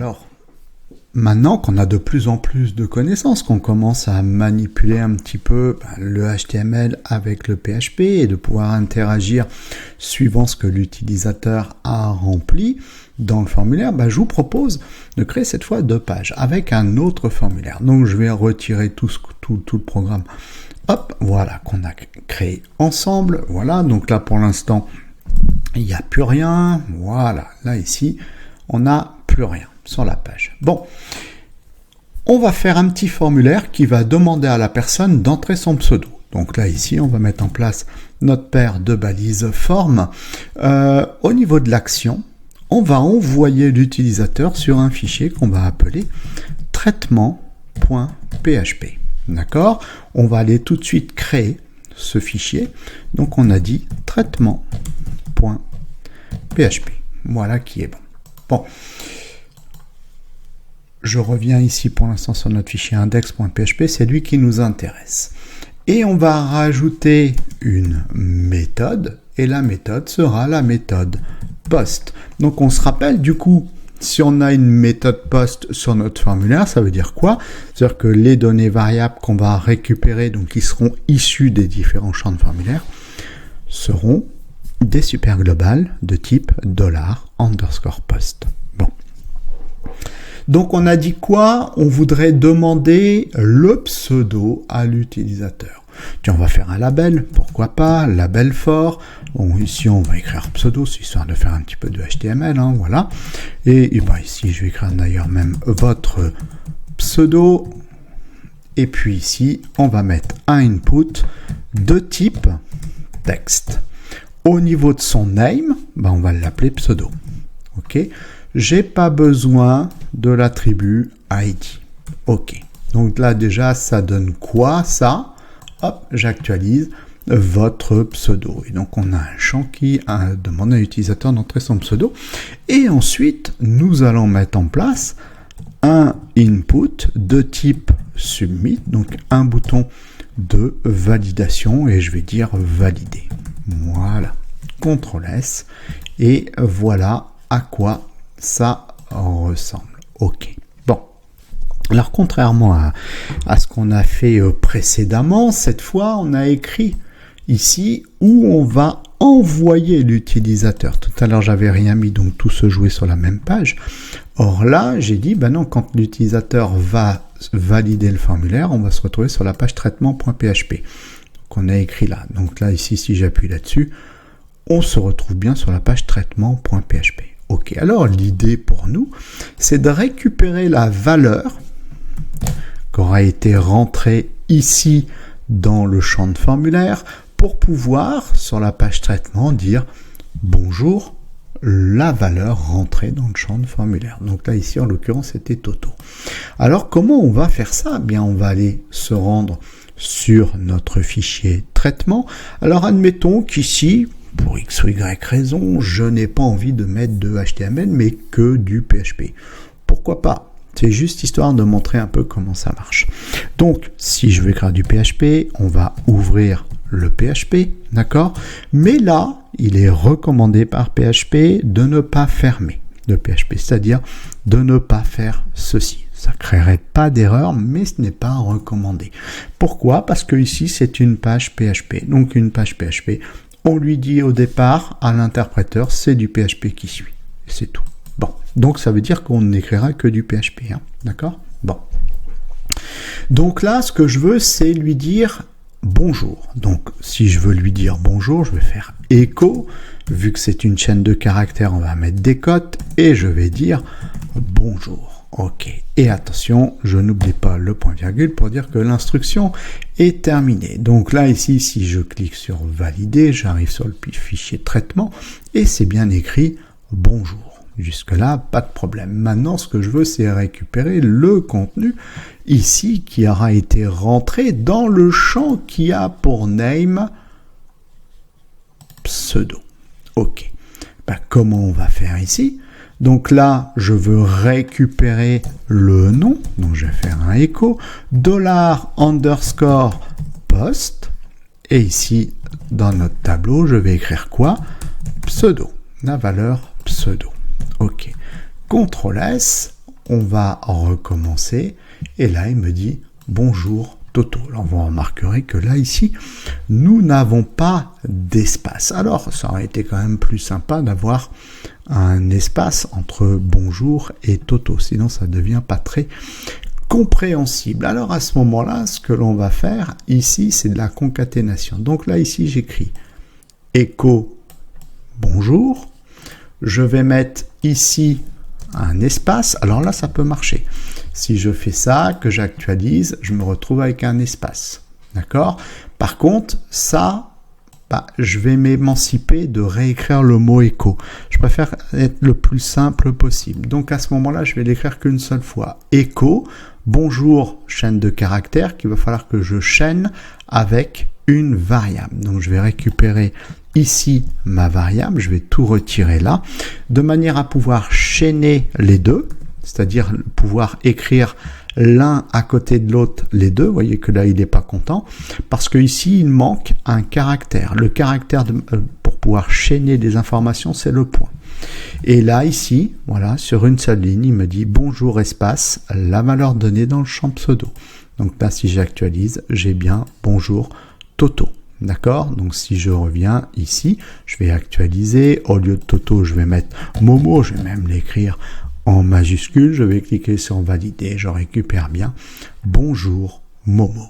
Alors, maintenant qu'on a de plus en plus de connaissances, qu'on commence à manipuler un petit peu le HTML avec le PHP et de pouvoir interagir suivant ce que l'utilisateur a rempli dans le formulaire, je vous propose de créer cette fois 2 pages avec un autre formulaire. Donc je vais retirer tout le programme. Hop, voilà, qu'on a créé ensemble. Voilà, donc là pour l'instant, il n'y a plus rien. Voilà, là ici, on n'a plus rien sur la page. Bon, on va faire un petit formulaire qui va demander à la personne d'entrer son pseudo. Donc là ici, on va mettre en place notre paire de balises forme. Au niveau de l'action, on va envoyer l'utilisateur sur un fichier qu'on va appeler traitement.php. D'accord? On va aller tout de suite créer ce fichier. Donc on a dit traitement.php. Voilà qui est bon. Bon. Je reviens ici pour l'instant sur notre fichier index.php, c'est lui qui nous intéresse. Et on va rajouter une méthode, et la méthode sera la méthode post. Donc on se rappelle du coup, si on a une méthode post sur notre formulaire, ça veut dire quoi? C'est-à-dire que les données variables qu'on va récupérer, donc qui seront issues des différents champs de formulaire, seront des superglobales de type $_post. Bon. Donc on a dit quoi? On voudrait demander le pseudo à l'utilisateur. Tiens, on va faire un label, pourquoi pas, label fort. Bon, ici on va écrire pseudo, c'est histoire de faire un petit peu de HTML, voilà. Et ici je vais écrire d'ailleurs même votre pseudo. Et puis ici, on va mettre un input de type texte. Au niveau de son name, on va l'appeler pseudo. Ok. J'ai pas besoin de l'attribut ID. Ok. Donc là, déjà, ça donne quoi, ça? Hop, j'actualise votre pseudo. Et donc, on a un champ qui demande à l'utilisateur d'entrer son pseudo. Et ensuite, nous allons mettre en place un input de type submit, donc un bouton de validation, et je vais dire valider. Voilà. CTRL S. Et voilà à quoi ça ressemble. Ok. Bon. Alors, contrairement à ce qu'on a fait précédemment, cette fois, on a écrit ici où on va envoyer l'utilisateur. Tout à l'heure, j'avais rien mis, donc tout se jouait sur la même page. Or là, j'ai dit, non, quand l'utilisateur va valider le formulaire, on va se retrouver sur la page traitement.php qu'on a écrit là. Donc là, ici, si j'appuie là-dessus, on se retrouve bien sur la page traitement.php. Ok, alors l'idée pour nous, c'est de récupérer la valeur qui aura été rentrée ici dans le champ de formulaire pour pouvoir, sur la page traitement, dire bonjour, la valeur rentrée dans le champ de formulaire. Donc là, ici, en l'occurrence, c'était Toto. Alors, comment on va faire ça? Bien, on va aller se rendre sur notre fichier traitement. Alors, admettons qu'ici, pour X ou Y raison, je n'ai pas envie de mettre de HTML, mais que du PHP. Pourquoi pas? C'est juste histoire de montrer un peu comment ça marche. Donc, si je veux écrire du PHP, on va ouvrir le PHP, d'accord? Mais là, il est recommandé par PHP de ne pas fermer le PHP, c'est-à-dire de ne pas faire ceci. Ça ne créerait pas d'erreur, mais ce n'est pas recommandé. Pourquoi? Parce que ici, c'est une page PHP. Donc, une page PHP, on lui dit au départ à l'interpréteur, c'est du PHP qui suit. C'est tout. Bon, donc ça veut dire qu'on n'écrira que du PHP, d'accord? Bon. Donc là, ce que je veux, c'est lui dire bonjour. Donc, si je veux lui dire bonjour, je vais faire écho. Vu que c'est une chaîne de caractères, on va mettre des cotes et je vais dire bonjour. Ok. Et attention, je n'oublie pas le point virgule pour dire que l'instruction est terminée. Donc là, ici, si je clique sur valider, j'arrive sur le fichier traitement et c'est bien écrit bonjour. Jusque-là, pas de problème. Maintenant, ce que je veux, c'est récupérer le contenu ici qui aura été rentré dans le champ qui a pour name pseudo. Ok. Comment on va faire ici? Donc là, je veux récupérer le nom. Donc, je vais faire un écho. $_post. Et ici, dans notre tableau, je vais écrire quoi? Pseudo. La valeur pseudo. Ok. CTRL S. on va recommencer. Et là, il me dit bonjour Toto. Alors, vous remarquerez que là, ici, nous n'avons pas d'espace. Alors, ça aurait été quand même plus sympa d'avoir un espace entre bonjour et Toto. Sinon, ça ne devient pas très compréhensible. Alors, à ce moment-là, ce que l'on va faire ici, c'est de la concaténation. Donc là, ici, j'écris écho bonjour. Je vais mettre ici un espace. Alors là, ça peut marcher. Si je fais ça, que j'actualise, je me retrouve avec un espace. D'accord ? Par contre, ça, je vais m'émanciper de réécrire le mot écho. Je préfère être le plus simple possible. Donc à ce moment-là, je vais l'écrire qu'une seule fois. Écho, bonjour, chaîne de caractères, qu'il va falloir que je chaîne avec une variable. Donc je vais récupérer ici ma variable, je vais tout retirer là, de manière à pouvoir chaîner les deux, c'est-à-dire pouvoir écrire l'un à côté de l'autre les deux. Vous voyez que là il n'est pas content, parce que ici il manque un caractère. Le caractère pour pouvoir chaîner des informations, c'est le point. Et là ici, voilà, sur une seule ligne, il me dit bonjour espace, la valeur donnée dans le champ pseudo. Donc là, si j'actualise, j'ai bien bonjour Toto. D'accord? Donc si je reviens ici, je vais actualiser. Au lieu de Toto, je vais mettre Momo. Je vais même l'écrire en majuscule. Je vais cliquer sur valider. Je récupère bien bonjour Momo.